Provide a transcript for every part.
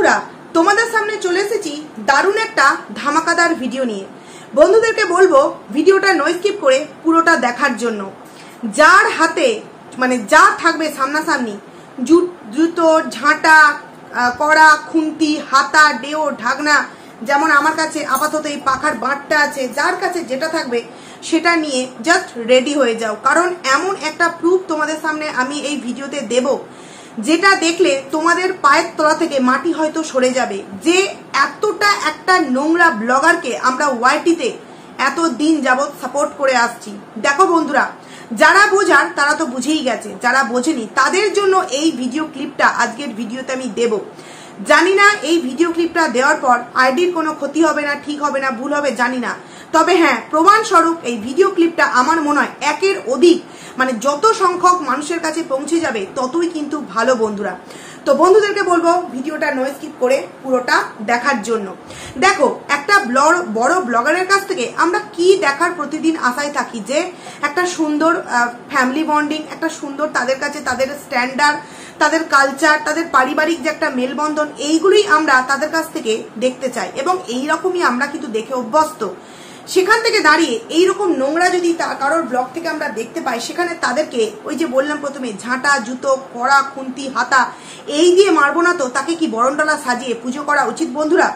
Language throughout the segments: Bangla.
বন্ধুরা তোমাদের সামনে চলে এসেছি দারুণ একটা ধামাকাদার ভিডিও নিয়ে। বন্ধুদেরকে বলবো ভিডিওটা নো স্কিপ করে পুরোটা দেখার জন্য। যার হাতে মানে যা থাকবে সামনাসামনি, জুতো, ঝাঁটা, কড়া, খুন্তি, হাতা, ডেও, ঢাকনা, যেমন আমার কাছে আপাতত এই পাখার বাঁটটা আছে, যার কাছে যেটা থাকবে সেটা নিয়ে জাস্ট রেডি হয়ে যাও, কারণ এমন একটা প্রুফ তোমাদের সামনে আমি এই ভিডিওতে দেব যেটা দেখলে তোমাদের পায়ের তলা থেকে মাটি হয়তো সরে যাবে। যে এতটা একটা নোংরা ব্লগারকে আমরা ওয়াইটিতে এত দিন যাবৎ সাপোর্ট করে আসছি। দেখো বন্ধুরা, যারা বোঝার তারা তো বুঝেই গেছে, যারা বোঝেনি তাদের জন্য এই ভিডিও ক্লিপটা আজকের ভিডিওতে আমি দেব। জানি না এই ভিডিও ক্লিপটা দেওয়ার পর আইডির কোনো ক্ষতি হবে না, ঠিক হবে না, ভুল হবে জানি না, তবে হ্যাঁ প্রমাণস্বরূপ এই ভিডিও ক্লিপটা আমার মনে হয় একের অধিক মানে যত সংখ্যক মানুষের কাছে পৌঁছে যাবে ততই কিন্তু ভালো বন্ধুরা। তো বন্ধুদেরকে বলবো ভিডিওটা নো স্কিপ করে পুরোটা দেখার জন্য। দেখো, একটা বড় ব্লগারের কাছ থেকে আমরা কি দেখার প্রতিদিন আশায় থাকি, যে একটা সুন্দর ফ্যামিলি বন্ডিং, একটা সুন্দর তাদের কাছে তাদের স্ট্যান্ডার্ড, তাদের কালচার, তাদের পারিবারিক যে একটা মেলবন্ধন, এইগুলোই আমরা তাদের কাছ থেকে দেখতে চাই এবং এইরকমই আমরা কিন্তু দেখে অভ্যস্ত। সেখান থেকে দাঁড়িয়ে এইরকম নোংরা যদি কারোর ব্লগ থেকে আমরা দেখতে পাই, সেখানে তাদেরকে ওই যে বললাম প্রথমে, ঝাঁটা, জুতো, কড়া, খুন্তি, হাতা এই দিয়ে মারবো না তো তাকে কি বরণডালা সাজিয়ে পুজো করা উচিত? বন্ধুরা,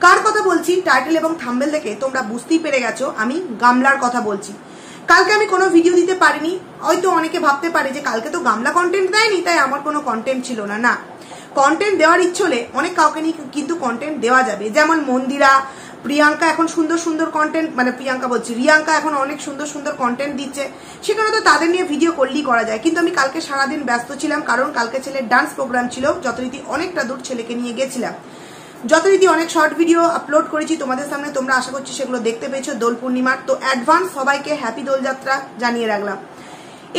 কার কথা বলছি টাইটেল এবং থাম্বনেল দেখে তোমরা বুঝতেই পেরে গেছো, আমি গামলার কথা বলছি। কালকে আমি কোনো ভিডিও দিতে পারিনি, হয়তো অনেকে ভাবতে পারে যে কালকে তো গামলা কন্টেন্ট দেয়নি তাই আমার কোনো কন্টেন্ট ছিল না। না, কন্টেন্ট দেওয়ার ইচ্ছে হলে অনেক কাউকে নিয়ে কিন্তু কন্টেন্ট দেওয়া যাবে। যেমন মন্দিরা, প্রিয়াঙ্কা এখন সুন্দর সুন্দর কন্টেন্ট, মানে প্রিয়াঙ্কা বলছি, রিয়াঙ্কা এখন অনেক সুন্দর সুন্দর কন্টেন্ট দিচ্ছে, সেখানে তো তাদের নিয়ে ভিডিও করলেই করা যায়। কিন্তু আমি কালকে সারাদিন ব্যস্ত ছিলাম, কারণ কালকে ছেলের ডান্স প্রোগ্রাম ছিল, যথারীতি অনেকটা দূর ছেলেকে নিয়ে গেছিলাম। যথারীতি অনেক শর্ট ভিডিও আপলোড করেছি তোমাদের সামনে, তোমরা আশা করছি সেগুলো দেখতে পেয়েছো দোল পূর্ণিমার। তো অ্যাডভান্স সবাইকে হ্যাপি দোলযাত্রা জানিয়ে রাখলাম।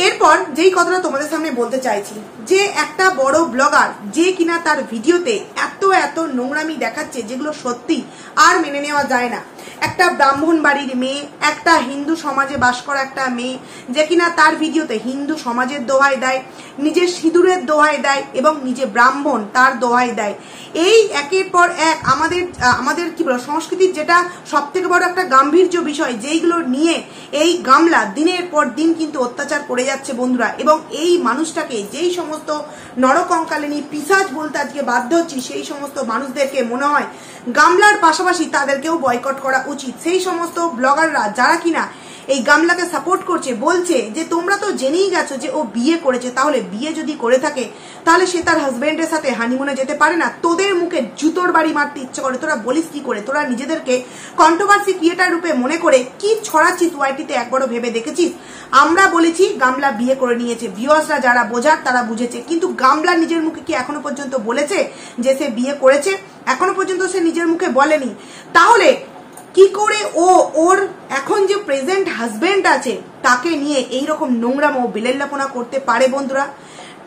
এরপর যেই কথাটা তোমাদের সামনে বলতে চাইছি, যে একটা বড় ব্লগার যে কিনা তার ভিডিওতে এত এত নোংরামি দেখাচ্ছে যেগুলো সত্যি আর মেনে নেওয়া যায় না। একটা ব্রাহ্মণ বাড়ির মেয়ে, একটা হিন্দু সমাজে বাস করা একটা মেয়ে, যে কিনা তার ভিডিওতে হিন্দু সমাজের দোহাই দেয়, নিজের সিঁদুরের দোহাই দেয় এবং নিজে ব্রাহ্মণ তার দোহাই দেয়। এই একের পর এক আমাদের কি বলো সংস্কৃতির যেটা সব থেকে বড় একটা গাম্ভীর্য বিষয়, যেইগুলো নিয়ে এই গামলা দিনের পর দিন কিন্তু অত্যাচার করে যাচ্ছে বন্ধুরা। এবং এই মানুষটাকে যেই সমস্ত নরকঙ্কালিনী পিশাচ বলতে আজকে বাধ্য হচ্ছি, সেই সমস্ত মানুষদেরকে মনে হয় গামলার পাশাপাশি তাদেরকেও বয়কট করা উচিত। সেই সমস্ত ব্লগাররা যারা কিনা এই গামলাকে সাপোর্ট করছে, বলছে যে তোমরা তো জেনেই গেছো যে ও বিয়ে করেছে, তাহলে বিয়ে যদি করে থাকে তাহলে সে তার হাজবেন্ডের সাথে হানিমুনে যেতে পারে না? তোদের মুখে জুতোর বাড়ি মারতে ইচ্ছে করে, তোরা বলিস কি করে? তোরা নিজেদেরকে কন্ট্রোভার্সি ক্রিয়েটার রূপে মনে করে কি ছড়াচ্ছিস ওয়াইটিতে একবারও ভেবে দেখেছিস? আমরা বলেছি গামলা বিয়ে করে নিয়েছে, ভিউয়ার্সরা যারা বোঝার তারা বুঝেছে, কিন্তু গামলা নিজের মুখে কি এখনো পর্যন্ত বলেছে যে সে বিয়ে করেছে? এখনো পর্যন্ত সে নিজের মুখে বলেনি। তাহলে কি করে ওর এখন যে প্রেজেন্ট হাজবেন্ড আছে তাকে নিয়ে এইরকম নোংরামো বিলেল্লাপনা করতে পারে? বন্ধুরা,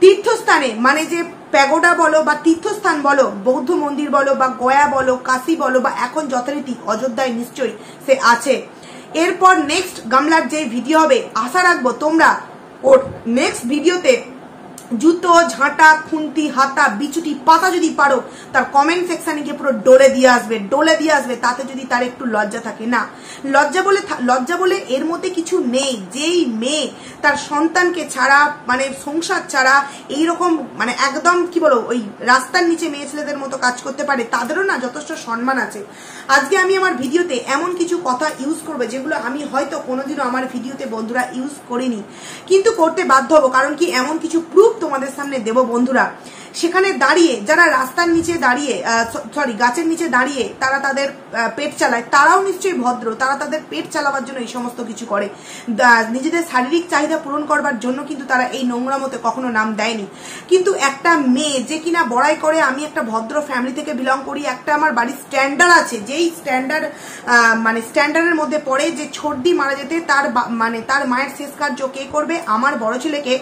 তীর্থস্থানে মানে যে প্যাগোডা বলো বা তীর্থস্থান বলো, বৌদ্ধ মন্দির বলো বা গয়া বলো, কাশী বলো বা এখন যথারীতি অযোধ্যায় নিশ্চয়ই সে আছে। এরপর নেক্সট গামলার যে ভিডিও হবে, আশা রাখবো তোমরা ওর নেক্সট ভিডিওতে জুতো, ঝাঁটা, খুন্তি, হাতা, বিচুটি, পাতা যদি পারো তার কমেন্ট সেকশনে গিয়ে পুরো ডলে দিয়ে আসবে, তাতে যদি তার একটু লজ্জা থাকে। না, লজ্জা বলে এর মধ্যে কিছু নেই। যেই মেয়ে তার সন্তানকে ছাড়া মানে সংসার ছাড়া এইরকম মানে একদম কি বলো ওই রাস্তার নিচে মেয়ে ছেলেদের মতো কাজ করতে পারে, তাদেরও না যথেষ্ট সম্মান আছে। আজকে আমি আমার ভিডিওতে এমন কিছু কথা ইউজ করবো যেগুলো আমি হয়তো কোনোদিনও আমার ভিডিওতে বন্ধুরা ইউজ করিনি, কিন্তু করতে বাধ্য হবো, কারণ কি এমন কিছু প্রুফ তোমাদের সামনে দেব বন্ধুরা। সেখানে দাঁড়িয়ে যারা রাস্তার নিচে দাঁড়িয়ে গাছের নিচে দাঁড়িয়ে তারা তাদের পেট চালায়, তারাও নিশ্চয়ই ভদ্র, তারা তাদের পেট চালাবার জন্য এই সমস্ত কিছু করে, নিজেদের শারীরিক চাহিদা পূরণ করবার জন্য কিন্তু তারা এই নোংরামতে কখনো নাম দেয়নি। কিন্তু একটা মেয়ে যে কিনা বড়াই করে আমি একটা ভদ্র ফ্যামিলি থেকে বিলং করি, একটা আমার বাড়ির স্ট্যান্ডার্ড আছে, যেই স্ট্যান্ডার্ড মানে স্ট্যান্ডার্ডের মধ্যে পড়ে যে ছোটদি মারা যেতে তার মায়ের শেষ কার্য কে করবে? আমার বড় ছেলেকে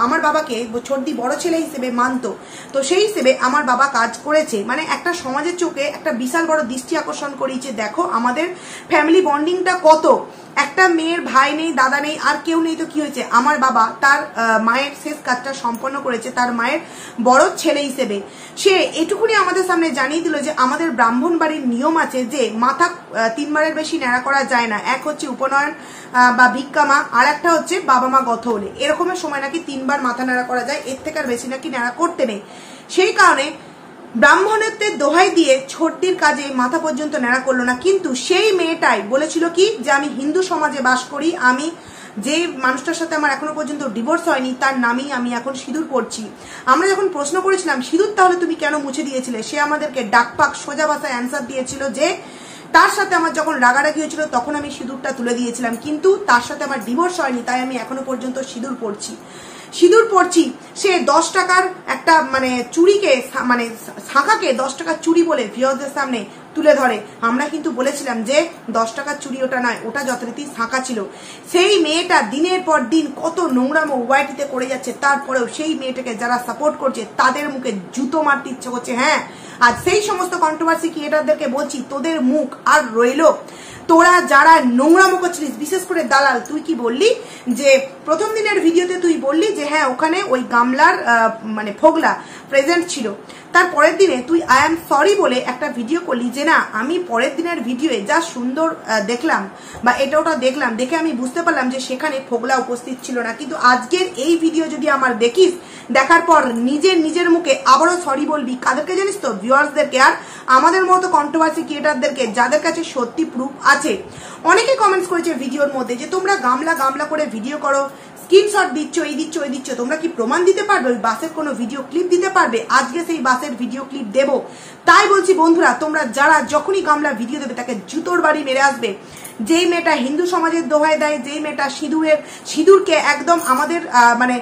আমার বাবাকে ছোটদি বড় ছেলে হিসেবে হিসেবে মানতো। তো সেই হিসেবে আমার বাবা কাজ করেছে, মানে একটা সমাজের চোখে একটা বিশাল বড় দৃষ্টি আকর্ষণ করিয়েছে। দেখো আমাদের ফ্যামিলি বন্ডিংটা কত, একটা মেয়ের ভাই নেই, দাদা নেই, আর কেউ নেই, তো কি হয়েছে, আমার বাবা তার মায়ের শেষ কাজটা সম্পন্ন করেছে তার মায়ের বড় ছেলে হিসেবে। সে এটুকুনি আমাদের সামনে জানিয়ে দিল যে আমাদের ব্রাহ্মণ বাড়ির নিয়ম আছে যে মাথা 3 বারের বেশি ন্যাড়া করা যায় না। এক হচ্ছে উপনয়ন বা ভিক্ষামা, আর একটা হচ্ছে বাবা মা গত হলে, এরকমের সময় নাকি 3 বার মাথা ন্যাড়া করা যায়, এর থেকে আর বেশি নাকি ন্যাড়া করতে নেই। সেই কারণে ব্রাহ্মণত্বের দোহাই দিয়ে ছোটদির কাজে মাথা পর্যন্ত ন্যাড়া করলো না। কিন্তু সেই মেয়েটাই বলেছিল কি যে আমি হিন্দু সমাজে বাস করি, আমি যে মানুষটার সাথে আমার এখনো পর্যন্ত ডিভোর্স হয়নি তার নামেই আমি এখন সিঁদুর পড়ছি। আমরা যখন প্রশ্ন করেছিলাম সিঁদুর তাহলে তুমি কেন মুছে দিয়েছিলে, সে আমাদেরকে ডাকপাক সোজা ভাষায় অ্যান্সার দিয়েছিল যে তার সাথে আমার যখন রাগারাগি হয়েছিল তখন আমি সিঁদুরটা তুলে দিয়েছিলাম, কিন্তু তার সাথে আমার ডিভোর্স হয়নি, তাই আমি এখনো পর্যন্ত সিঁদুর পড়ছি। সে 10 টাকার একটা মানে চুড়িকে মানে শাঁখাকে 10 টাকার চুড়ি বলে ভিউয়ারদের সামনে তুলে ধরে। আমরা কিন্তু বলেছিলাম যে 10 টাকার চুড়ি ওটা নয়, ওটা যথারীতি শাঁখা ছিল। সেই মেয়েটা দিনের পর দিন কত নোংরামো ওয়াইটিতে করে যাচ্ছে, তারপরেও সেই মেয়েটাকে যারা সাপোর্ট করছে তাদের মুখে জুতো মারতে ইচ্ছে করছে। হ্যাঁ, আর সেই সমস্ত কন্ট্রোভার্সি ক্রিয়েটারদেরকে বলছি, তোদের মুখ আর রইলো, তোরা যারা নোংরামো করছিলিস, বিশেষ করে দালাল, তুই কি বললি যে প্রথম দিনের ভিডিওতে তুই বললি যে হ্যাঁ ওখানে ওই গামলার মানে ফোগলা প্রেজেন্ট ছিল, তার পরের দিনে তুই আই এম সরি বলে একটা ভিডিও করলি যে না আমি পরের দিনের ভিডিওয়ে যা সুন্দর দেখলাম বা এটা ওটা দেখলাম, দেখে আমি বুঝতে পারলাম যে সেখানে ফোগলা উপস্থিত ছিল না। কিন্তু আজকের এই ভিডিও যদি আমার দেখিস, দেখার পর নিজের মুখে আবারও সরি বলবি, কাদেরকে জানিস তো, ভিউয়ার্সদেরকে আর আমাদের মতো কন্ট্রোভার্সি ক্রিয়েটারদেরকে যাদের কাছে সত্যি প্রুফ আছে। অনেকে কমেন্টস করেছে ভিডিওর মধ্যে যে তোমরা গামলা করে ভিডিও করো, স্ক্রিনশট দিচ্ছ, এই দিচ্ছ ওই দিচ্ছ, তোমরা কি প্রমাণ দিতে পারবে, ওই বাসের কোনো ভিডিও ক্লিপ দিতে পারবে? আজকে সেই বাসের ভিডিও ক্লিপ দেবো। তাই বলছি বন্ধুরা, তোমরা যারা যখনই গামলা ভিডিও দেবে তাকে জুতোর বাড়ি মেরে আসবে। যেই মেয়েটা হিন্দু সমাজের দোহাই দেয়, যেই মেয়েটা সিঁদুরকে একদম আমাদের মানে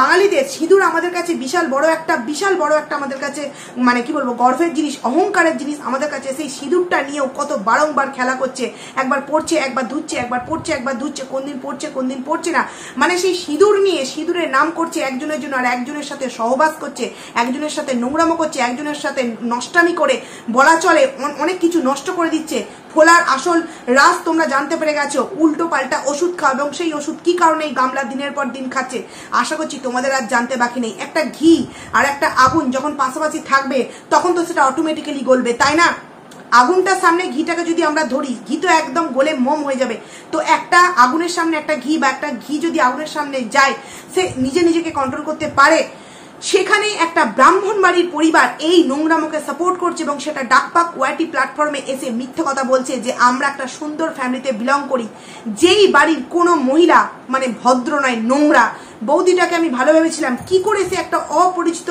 বাঙালিদের সিঁদুর আমাদের কাছে বিশাল বড় একটা আমাদের কাছে মানে কি বলবো গর্বের জিনিস, অহংকারের জিনিস আমাদের কাছে, সেই সিঁদুরটা নিয়েও কত বারংবার খেলা করছে, একবার পড়ছে একবার ধুচ্ছে, একবার পড়ছে একবার ধুচ্ছে, কোন দিন পড়ছে কোন দিন পড়ছে না, মানে সেই সিঁদুর নিয়ে সিঁদুরের নাম করছে একজনের জন্য, আর একজনের সাথে সহবাস করছে, একজনের সাথে নোংরামো করছে, একজনের সাথে নষ্টামি করে বলা চলে অনেক কিছু নষ্ট করে দিচ্ছে। ফোলার আসল রাজ তোমরা জানতে পেরে গেছো, উল্টো পাল্টা ওষুধ খাও, এবং সেই ওষুধ কি কারণে এই গামলা দিনের পর দিন খাচ্ছে আশা করছি তোমাদের আর জানতে বাকি নেই। একটা ঘি আর একটা আগুন যখন পাশাপাশি থাকবে তখন তো সেটা অটোমেটিক্যালি গলবে, তাই না? আগুনটার সামনে ঘিটাকে যদি আমরা ধরি, ঘি তো একদম গলে মোম হয়ে যাবে। তো একটা আগুনের সামনে একটা ঘি বা একটা ঘি যদি আগুনের সামনে যায়, সে নিজেকে কন্ট্রোল করতে পারে। সেখানে একটা ব্রাহ্মণ বাড়ির পরিবার এই নোংরামোকে সাপোর্ট করছে এবং সেটা ডাকপাক ওয়াইটি প্ল্যাটফর্মে এসে মিথ্যে কথা বলছে যে আমরা একটা সুন্দর ফ্যামিলিতে বিলং করি, যেই বাড়ির কোনো মহিলা মানে ভদ্র নয়, নোংরা। বৌদিটাকে আমি ভালো ভেবেছিলাম, কি করে সে একটা অপরিচিত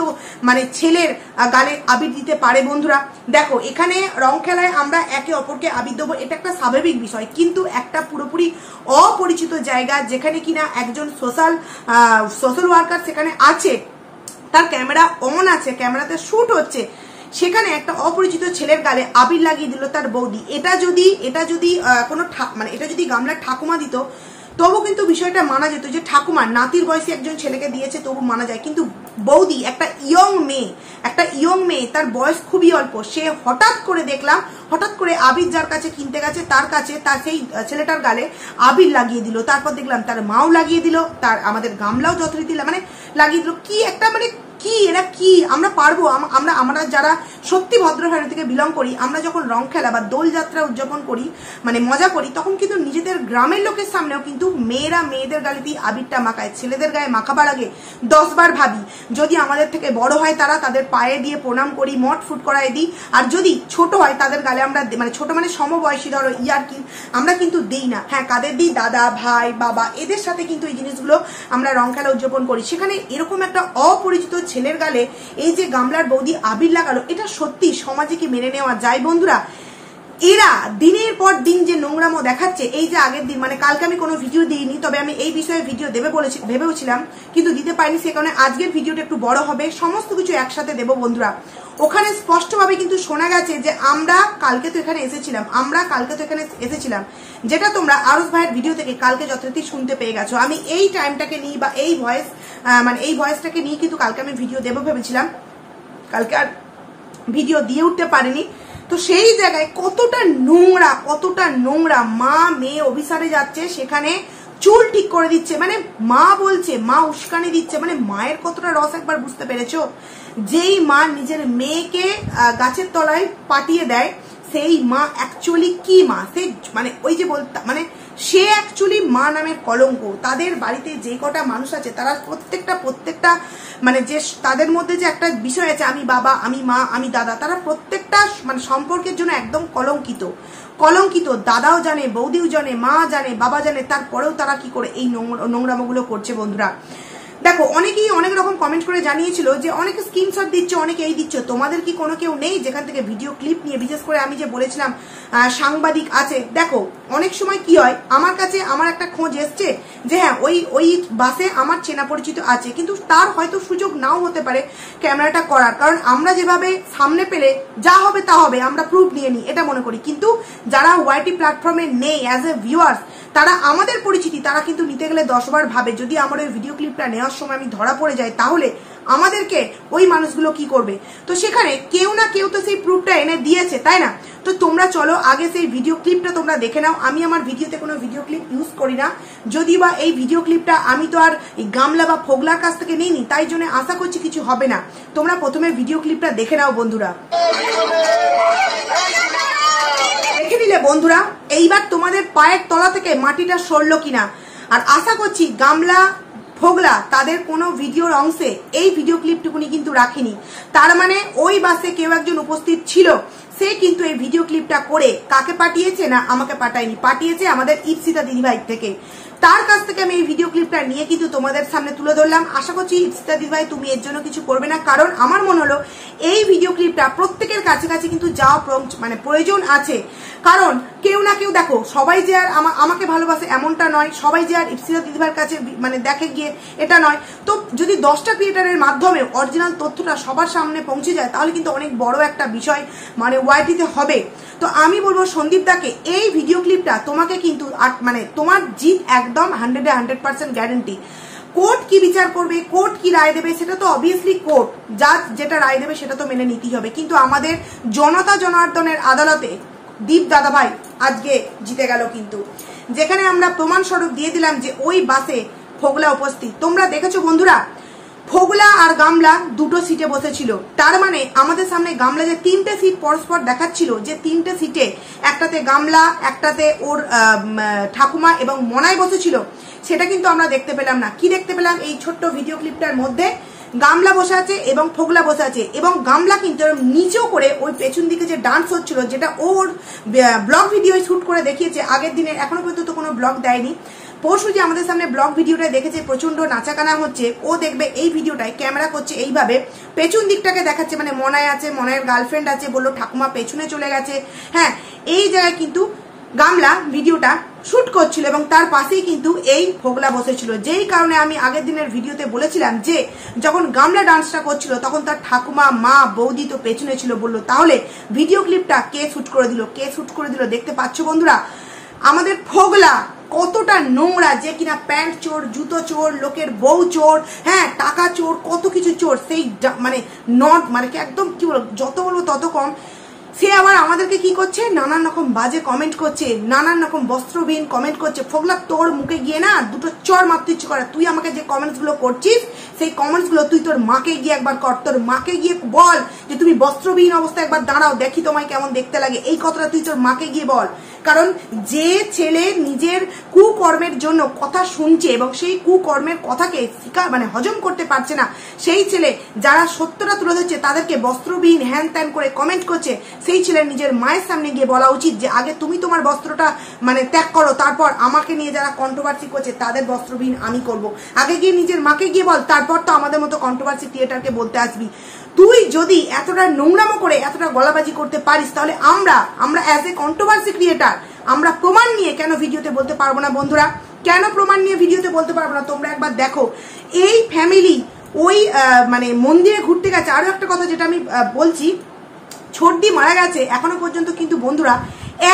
মানে ছেলের গালে আবির দিতে পারে? বন্ধুরা দেখো, এখানে রং খেলায় আমরা একে অপরকে আবির দেবো, এটা একটা স্বাভাবিক বিষয়, কিন্তু একটা পুরোপুরি অপরিচিত জায়গা যেখানে কিনা একজন সোশ্যাল ওয়ার্কার সেখানে আছে, তার ক্যামেরা অন আছে, ক্যামেরাতে শুট হচ্ছে, সেখানে একটা অপরিচিত ছেলের গালে আবির লাগিয়ে দিল তার বৌদি। এটা যদি কোনো মানে এটা যদি গামলার ঠাকুমা দিত তবু কিন্তু বিষয়টা মানা যেত, যে ঠাকুমার নাতির বয়সী একজন ছেলেকে দিয়েছে তবু মানা যায়। কিন্তু বৌদি একটা ইয়ং মেয়ে, তার বয়স খুবই অল্প, সে হঠাৎ করে আবির যার কাছে কিনতে গেছে তার কাছে তার সেই ছেলেটার গালে আবির লাগিয়ে দিল। তারপর দেখলাম তার মাও লাগিয়ে দিল, তার আমাদের গামলাও যথারীতি মানে লাগিয়ে দিল। কি একটা মানে কি এরা কি আমরা পারবো? আমরা যারা সত্যি ভদ্র ফ্যামিলি থেকে বিলং করি, আমরা যখন রং খেলা বা দোল যাত্রা উদযাপন করি মানে মজা করি, তখন কিন্তু নিজেদের গ্রামের লোকের সামনেও কিন্তু মেয়েরা মেয়েদের গালে দিয়ে আবিরটা মাখায়। ছেলেদের গায়ে মাখাবার আগে 10 বার ভাবি, যদি আমাদের থেকে বড় হয় তারা, তাদের পায়ে দিয়ে প্রণাম করি, মঠ ফুট করায় দিই, আর যদি ছোট হয় তাদের গালে আমরা মানে ছোট মানে সমবয়সী ধরো ইয়ার্কি আমরা কিন্তু দিই না। হ্যাঁ, কাদের দিই? দাদা, ভাই, বাবা, এদের সাথে কিন্তু এই জিনিসগুলো আমরা রং খেলা উদযাপন করি। সেখানে এরকম একটা অপরিচিত ছেলের গালে এই যে গামলার বৌদি আবির লাগালো, এটা সত্যি সমাজে কি মেনে নেওয়া যায়? বন্ধুরা এরা দিনের পর দিন যে নোংরামো দেখাচ্ছে, এই যে আগের দিন মানে কালকে আমি কোনো ভিডিও দিইনি, তবে আমি এই বিষয়ে ভিডিও দেবে ভেবেছিলাম কিন্তু দিতে পারিনি, সে কারণে আজকের ভিডিওটা একটু বড় হবে, সমস্ত কিছু একসাথে দেবো বন্ধুরা। ওখানে স্পষ্টভাবে কিন্তু শোনা গেছে যে আমরা কালকে তো এখানে এসেছিলাম, যেটা তোমরা আরস ভাইয়ের ভিডিও থেকে কালকে যথারীতি শুনতে পেয়ে গেছো। আমি এই টাইমটাকে নিয়ে বা এই ভয়েসটাকে নিয়ে কিন্তু কালকে আমি ভিডিও দেবো ভেবেছিলাম, কালকে আর ভিডিও দিয়ে উঠতে পারিনি। তো সেই জায়গায় কতটা নোংরা মা মেয়ে অভিসারে যাচ্ছে, সেখানে চুল ঠিক করে দিচ্ছে, মানে মা বলছে, মা উস্কানি দিচ্ছে, মানে মায়ের কতটা রস একবার বুঝতে পেরেছো? যেই মা নিজের মেয়েকে গাছের তলায় পাঠিয়ে দেয়, সেই মা অ্যাকচুয়ালি কি মা? সে মানে ওই যে মানে সে অ্যাকচুয়ালি মা নামের কলঙ্ক। তাদের বাড়িতে যে কটা মানুষ আছে তারা প্রত্যেকটা মানে যে তাদের মধ্যে যে একটা বিষয় আছে, আমি বাবা, আমি মা, আমি দাদা, তারা প্রত্যেকটা মানে সম্পর্কের জন্য একদম কলঙ্কিত। দাদাও জানে, বৌদিও জানে, মা জানে, বাবা জানে, তারপরেও তারা কি করে এই নোংরামোগুলো করছে বন্ধুরা। দেখো অনেকেই অনেক রকম কমেন্ট করে জানিয়েছিল যে অনেকে স্ক্রিনশট দিচ্ছে, অনেকে এই দিচ্ছে, তোমাদের কি কোনো কেউ নেই যেখান থেকে ভিডিও ক্লিপ নিয়ে, বিশেষ করে আমি যে বলেছিলাম সাংবাদিক আছে। দেখো অনেক সময় কি হয়, আমার কাছে আমার একটা খোঁজ এসছে যে হ্যাঁ ওই বাসে আমার চেনা পরিচিত আছে, কিন্তু তার হয়তো সুযোগ নাও হতে পারে ক্যামেরাটা করার, কারণ আমরা যেভাবে সামনে পেলে যা হবে তা হবে, আমরা প্রুফ নিয়ে নিই এটা মনে করি। কিন্তু যারা ওয়াইটি প্ল্যাটফর্মে নেই অ্যাজ এ ভিউয়ার্স, তারা আমাদের পরিচিতি, তারা কিন্তু নিতে গেলে 10 বার ভাবে, যদি আমার ওই ভিডিও ক্লিপটা নেওয়ার সময় আমি ধরা পড়ে যাই তাহলে আমাদেরকে ওই মানুষগুলো কি করবে? তো সেখানে কেউ না কেউ তো সেই প্রুফটা এনে দিয়েছে, তাই না? তো তোমরা চলো আগে সেই ভিডিও ক্লিপটা তোমরা দেখে নাও। আমি আমার ভিডিওতে কোনো ভিডিও ক্লিপ ইউজ করি না, যদি বা এই ভিডিও ক্লিপটা আমি তো আর এই গামলা বা ফোগলার কাছ থেকে নিইনি, তাই জন্য আশা করছি কিছু হবে না। তোমরা প্রথমে ভিডিও ক্লিপটা দেখে নাও বন্ধুরা। দেখে নিলে বন্ধুরা, এইবার তোমাদের পায়ের তলা থেকে মাটিটা সরলো কিনা। আর আশা করছি গামলা ফোগলা তাদের কোনো ভিডিওর অংশে এই ভিডিও ক্লিপটুকুনি কিন্তু রাখিনি, তার মানে ওই বাসে কেউ একজন উপস্থিত ছিল, সে কিন্তু এই ভিডিও ক্লিপটা করে কাকে পাঠিয়েছে? না আমাকে পাঠায়নি, পাঠিয়েছে আমাদের ইপসিতা দিদিভাই থেকে। তার কাছ থেকে আমি এই ভিডিও ক্লিপটা নিয়ে কিন্তু তোমাদের সামনে তুলে ধরলাম। আশা করছি ইপসিতা দিদিভাই তুমি এর জন্য কিছু করবে না, কারণ আমার মনে হলো এই ভিডিও ক্লিপটা প্রত্যেকের কাছে কিন্তু যাওয়া মানে প্রয়োজন আছে। কারণ কেউ না কেউ, দেখো সবাই যে আর আমাকে ভালোবাসে এমনটা নয়, সবাই যে আর ইপসিতা দিদিভাইয়ের কাছে মানে দেখে গিয়ে এটা নয়। তো যদি 10টা ক্রিয়েটারের মাধ্যমে অরিজিনাল তথ্যটা সবার সামনে পৌঁছে যায় তাহলে কিন্তু অনেক বড় একটা বিষয় মানে ওয়াইটিতে হবে। তো আমি বলবো সন্দীপ দাকে, এই ভিডিও ক্লিপটা তোমাকে কিন্তু মানে তোমার জিত একদম 100% গ্যারেন্টি। কোর্ট কি বিচার করবে, কোর্ট কি রায় দেবে, সেটা তো অবভিয়াসলি কোর্ট জাজ যেটা রায় দেবে সেটা তো মেনে নিতেই হবে। কিন্তু আমাদের জনতা জনার্দনের আদালতে দীপ দাদাভাই আজকে জিতে গেল, কিন্তু যেখানে আমরা প্রমাণ স্বরূপ দিয়ে দিলাম যে ওই বাসে ফোগলা উপস্থিত। তোমরা দেখেছো বন্ধুরা, ফোগলা আর গামলা দুটো সিটে বসেছিল, তার মানে আমাদের সামনে গামলা যে 3টে সিট পরস্পর দেখাচ্ছিল, যে 3টে সিটে একটাতে গামলা, একটাতে ওর ঠাকুমা এবং মনায় বসেছিল, সেটা কিন্তু আমরা দেখতে পেলাম না। কি দেখতে পেলাম? এই ছোট্ট ভিডিও ক্লিপটার মধ্যে গামলা বসে আছে এবং ফোগলা বসে আছে, এবং গামলা কিন্তু নিচেও করে ওই পেছন দিকে যে ডান্স হচ্ছিল, যেটা ওর ব্লগ ভিডিও শুট করে দেখিয়েছে আগের দিনের, এখনো পর্যন্ত কোনো ব্লগ দেয়নি। পরশু যে আমাদের সামনে ব্লগ ভিডিওটা দেখেছে প্রচন্ড নাচাকানা হচ্ছে, ও দেখবে এই ভিডিওটায় ক্যামেরা করছে এইভাবে, পেছন দিকটাকে দেখাচ্ছে, মানে মনায় আছে, মনায়ের গার্লফ্রেন্ড আছে, বললো ঠাকুমা পেছনে চলে গেছে। হ্যাঁ, এই জায়গায় কিন্তু গামলা ভিডিওটা শুট করছিল এবং তার পাশেই কিন্তু এই ফোগলা বসেছিল, যেই কারণে আমি আগের দিনের ভিডিওতে বলেছিলাম যে যখন গামলা ডান্সটা করছিল তখন তার ঠাকুমা, মা, বৌদি তো পেছনে ছিল। বললো তাহলে ভিডিও ক্লিপটা কে শুট করে দিল? দেখতে পাচ্ছ বন্ধুরা, আমাদের ফোগলা কতটা নোংরা, যে কিনা প্যান্ট চোর, জুতো চোর, লোকের বউ চোর, হ্যাঁ টাকা চোর, কত কিছু চোর, সেই মানে মানে একদম কি বলবো, যত বলবো তত কম। সে আবার আমাদেরকে কি করছে, নানান রকম বাজে কমেন্ট করছে, নানান রকম বস্ত্রবিহীন কমেন্ট করছে। ফোগলা তোর মুখে গিয়ে না দুটো চর মারতে ইচ্ছে করে। তুই আমাকে যে কমেন্টস গুলো করছিস, সেই কমেন্টস গুলো তুই তোর মাকে গিয়ে একবার কর, তোর মাকে গিয়ে বল যে তুমি বস্ত্রবিহীন অবস্থায় একবার দাঁড়াও, দেখি তোমায় কেমন দেখতে লাগে। এই কথাটা তুই তোর মাকে গিয়ে বল। কারণ যে ছেলে নিজের কুকর্মের জন্য কথা শুনছে এবং সেই কুকর্মের কথাকে মানে হজম করতে পারছে না, সেই ছেলে যারা সত্যটা তুলে ধরছে তাদেরকে বস্ত্রবিহীন হ্যান ত্যান করে কমেন্ট করছে, সেই ছেলের নিজের মায়ের সামনে গিয়ে বলা উচিত যে আগে তুমি তোমার বস্ত্রটা মানে ত্যাগ করো, তারপর আমাকে নিয়ে যারা কন্ট্রোভার্সি করছে তাদের বস্ত্রবিহীন আমি করব। আগে গিয়ে নিজের মাকে গিয়ে বল, তারপর তো আমাদের মতো কন্ট্রোভার্সি ক্রিয়েটারকে বলতে আসবি। তুই যদি এতটা নোংরামো করে এতটা গলাবাজি করতে পারিস, তাহলে আমরা অ্যাজ এ কন্ট্রোভার্সি ক্রিয়েটার আমরা প্রমাণ নিয়ে কেন ভিডিওতে বলতে পারবো না বন্ধুরা? কেন প্রমাণ নিয়ে ভিডিওতে বলতে পারবো না? তোমরা একবার দেখো, এই ফ্যামিলি ওই মানে মন্দিরে ঘুরতে গেছে। আরো একটা কথা যেটা আমি বলছি, ছোটদি মারা গেছে এখনো পর্যন্ত কিন্তু বন্ধুরা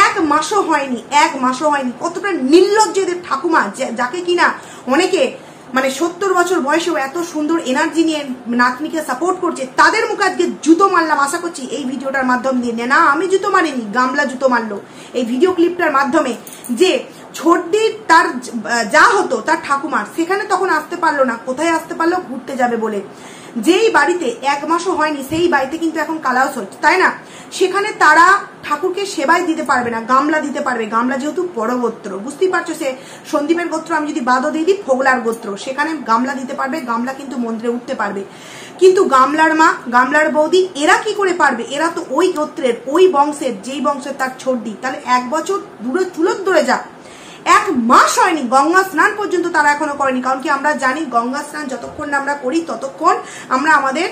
1 মাসও হয়নি। কতটা নির্লজ্জ এদের ঠাকুমা, যাকে কিনা অনেকে মানে 70 বছর বয়সেও এত সুন্দর এনার্জি নিয়ে নাতনিকে সাপোর্ট করছে, তাদের মুখে আজকে জুতো মারলাম। আশা করছি এই ভিডিওটার মাধ্যম দিয়ে, না আমি জুতো মারিনি, গামলা জুতো মারলো এই ভিডিও ক্লিপটার মাধ্যমে, যে ছোটদি তার যা হতো তার ঠাকুমার, সেখানে তখন আসতে পারলো না। কোথায় আসতে পারলো? ঘুরতে যাবে বলে। যেই বাড়িতে 1 মাসও হয়নি সেই বাড়িতে কিন্তু এখন কালাউস হচ্ছে, তাই না? সেখানে তারা ঠাকুরকে সেবাই দিতে পারবে না, গামলা দিতে পারবে। গামলা যেহেতু বড় গোত্র, বুঝতেই পারছো, সে সন্দীপের গোত্র, আমি যদি বাদও দিয়ে দিই ফোগলার গোত্র, সেখানে গামলা দিতে পারবে, গামলা কিন্তু মন্দিরে উঠতে পারবে। কিন্তু গামলার মা, গামলার বৌদি, এরা কি করে পারবে? এরা তো ওই গোত্রের, ওই বংশের, যেই বংশের তার ছোটদি। তাহলে 1 বছর দূরে চুলত ধরে যা, 1 মাস হয়নি, গঙ্গা স্নান পর্যন্ত তারা এখনো করেনি। কারণ কি, আমরা জানি গঙ্গা স্নান যতক্ষণ আমরা করি ততক্ষণ আমরা আমাদের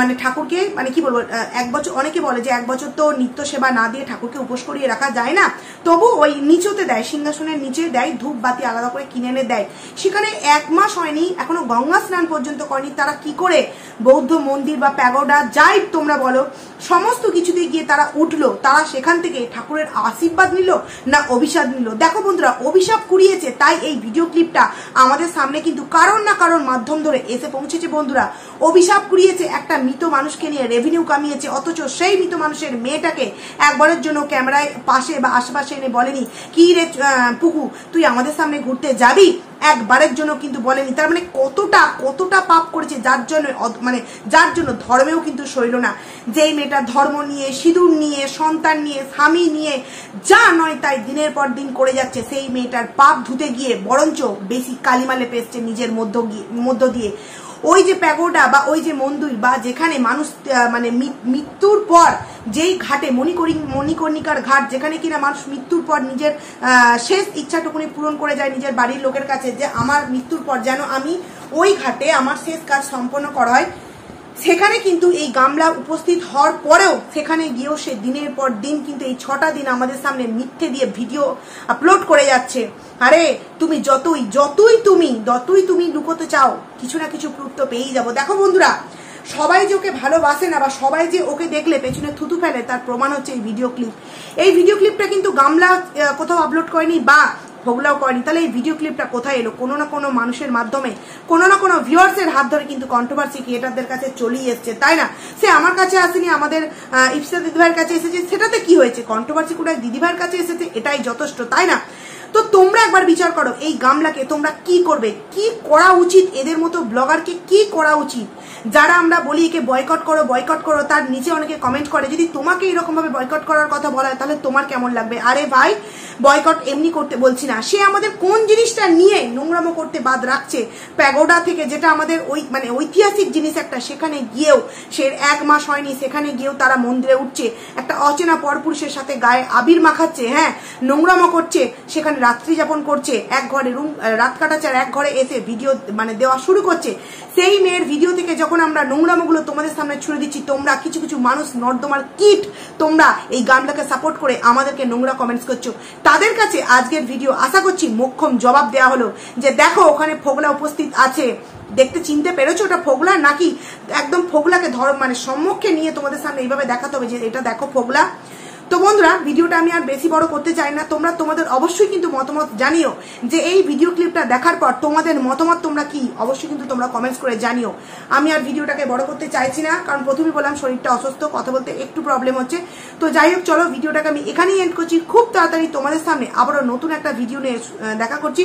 মানে ঠাকুরকে মানে কি বলবো 1 বছর, অনেকে বলে যে 1 বছর তো নিত্য সেবা না দিয়ে ঠাকুরকে উপোস করিয়ে রাখা যায় না, তবু ওই নিচেতে দেয়, সিংহাসনের নিচে দেয়, ধূপ বাতি আলাদা করে কিনে এনে দেয়। সেখানে 1 মাস হয়নি, এখনো গঙ্গা স্নান পর্যন্ত করেনি। তারা কি করে বৌদ্ধ মন্দির বা প্যাগোডা যাই তোমরা বলো, সমস্ত কিছুতে গিয়ে তারা উঠলো? তারা সেখান থেকে ঠাকুরের আশীর্বাদ নিল না অভিশাপ নিল? দেখো বন্ধুরা, অভিশাপ কুড়িয়েছে, তাই এই ভিডিও ক্লিপটা আমাদের সামনে কিন্তু কারণ না কারণ মাধ্যম ধরে এসে পৌঁছেছে বন্ধুরা। অভিশাপ কুড়িয়েছে, একটা মৃত মানুষকে নিয়ে রেভিনিউ কামিয়েছে, অথচ সেই মৃত মানুষের মেয়েটাকে একবারের জন্য ক্যামেরায় পাশে বা আশেপাশে এনে বলেনি কি রে পুকু তুই আমাদের সামনে ঘুরতে যাবি, একবারের জন্য কিন্তু বলেনি। তার মানে কতটা পাপ করেছে, যার জন্য ধর্মেও কিন্তু সইল না। যেই মেয়েটা ধর্ম নিয়ে, সিঁদুর নিয়ে, সন্তান নিয়ে, স্বামী নিয়ে যা নয় তাই দিনের পর দিন করে যাচ্ছে, সেই মেয়েটার পাপ ধুতে গিয়ে বরঞ্চ বেশি কালিমা লেপে এসছে নিজের মধ্য দিয়ে। ওই যে প্যাগোডা বা ওই যে মন্দির বা যেখানে মানুষ মানে মৃত্যুর পর যেই ঘাটে মণিকর্ণিকার ঘাট, যেখানে কিনা মানুষ মৃত্যুর পর নিজের শেষ ইচ্ছাটুকুনি পূরণ করে যায় নিজের বাড়ির লোকের কাছে, যে আমার মৃত্যুর পর যেন আমি ওই ঘাটে আমার শেষ কাজ সম্পন্ন করা হয়, সেখানে কিন্তু এই গামলা উপস্থিত হওয়ার পরেও সেখানে গিয়েও সে দিনের পর দিন কিন্তু এই 6টা দিন আমাদের সামনে মিথ্যে দিয়ে ভিডিও আপলোড করে যাচ্ছে। আরে তুমি যতই তুমি লুকোতে চাও, কিছু না কিছু প্রুফ তো পেয়েই যাবো। দেখো বন্ধুরা, সবাই যে ওকে ভালোবাসে না বা সবাই যে ওকে দেখলে পেছনে থুতু ফেলে, তার প্রমাণ হচ্ছে এই ভিডিও ক্লিপ। এই ভিডিও ক্লিপটা কিন্তু গামলা কোথাও আপলোড করেনি বা ফোগলাও করেনি। তাহলে এই ভিডিও ক্লিপটা কোথায় এলো? কোনো না কোনো মানুষের মাধ্যমে, কোনো না কোনো ভিউয়ার্সের হাত ধরে কিন্তু কন্ট্রোভার্সি ক্রিয়েটারদের কাছে চলেই এসছে, তাই না? সে আমার কাছে আসেনি, আমাদের ইপসা দিদিভাইয়ের কাছে এসেছে, সেটাতে কি হয়েছে? কন্ট্রোভার্সি করে দিদিভাইয়ের কাছে এসেছে, এটাই যথেষ্ট, তাই না? তো তোমরা একবার বিচার করো, এই গামলাকে তোমরা কি করবে? কি করা উচিত? এদের মতো ব্লগারকে কি করা উচিত? যারা আমরা বলি একে বয়কট করো, তার নিচে অনেকে কমেন্ট করে, যদি তোমাকে এরকম ভাবে বয়কট করার কথা বলা হয় তাহলে তোমার কেমন লাগবে? আরে ভাই, বয়কট এমনি করতে বলছি না, সে আমাদের কোন জিনিসটা নিয়ে নোংরামো করতে বাদ রাখছে? প্যাগোডা থেকে, যেটা আমাদের ওই মানে ঐতিহাসিক জিনিস একটা, সেখানে গিয়েও সে 1 মাস হয়নি, সেখানে গিয়েও তারা মন্দিরে উঠছে, একটা অচেনা পরপুরুষের সাথে গায়ে আবির মাখাচ্ছে, হ্যাঁ, নোংরামো করছে, সেখানে রাত্রি যাপন করছে, এক ঘরে রাত কাটাচ্ছে, আর এক ঘরে এসে ভিডিও মানে দেওয়া শুরু করছে। সেই মেয়ের ভিডিও থেকে যখন আমরা নোংরামোগুলো তোমাদের সামনে ছুড়ে দিচ্ছি, তোমরা কিছু মানুষ নর্দমার কিট, তোমরা এই গামলাকে সাপোর্ট করে আমাদেরকে নোংরা কমেন্টস করছো। তাদের কাছে আজকের ভিডিও আশা করছি মোক্ষম জবাব দেওয়া হলো, যে দেখো ওখানে ফোগলা উপস্থিত আছে, দেখতে চিনতে পেরেছো ওটা ফোগলা নাকি? একদম ফোগলাকে মানে সম্মুখে নিয়ে তোমাদের সামনে এইভাবে দেখাতে হবে যে এটা দেখো ফোগলা। তো বন্ধুরা, ভিডিওটা আমি আর বেশি বড় করতে চাই না। তোমরা তোমাদের অবশ্যই কিন্তু মতামত জানিও, যে এই ভিডিও ক্লিপটা দেখার পর তোমাদের মতামত তোমরা কি, অবশ্যই কিন্তু তোমরা কমেন্টস করে জানিও। আমি আর ভিডিওটাকে বড় করতে চাইছি না, কারণ প্রথমেই বললাম শরীরটা অসুস্থ, কথা বলতে একটু প্রবলেম হচ্ছে। তো যাই হোক, চলো ভিডিওটাকে আমি এখানেই এন্ড করছি। খুব তাড়াতাড়ি তোমাদের সামনে আবারও নতুন একটা ভিডিও নিয়ে দেখা করছি।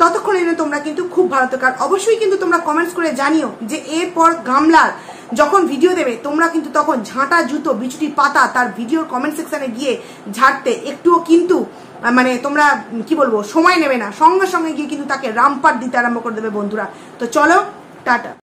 ততক্ষণ এনে তোমরা কিন্তু খুব ভালো থেকো। আর অবশ্যই কিন্তু তোমরা কমেন্টস করে জানিও যে এরপর গামলার যখন ভিডিও দেবে তোমরা কিন্তু তখন ঝাঁটা জুতো বিচুটি পাতা তার ভিডিওর কমেন্ট সেকশনে গিয়ে ঝাড়তে একটুও কিন্তু মানে তোমরা কি বলবো সময় নেবে না, সঙ্গে সঙ্গে গিয়ে কিন্তু তাকে রামপাট দিতে আরম্ভ করে দেবে বন্ধুরা। তো চলো, টাটা।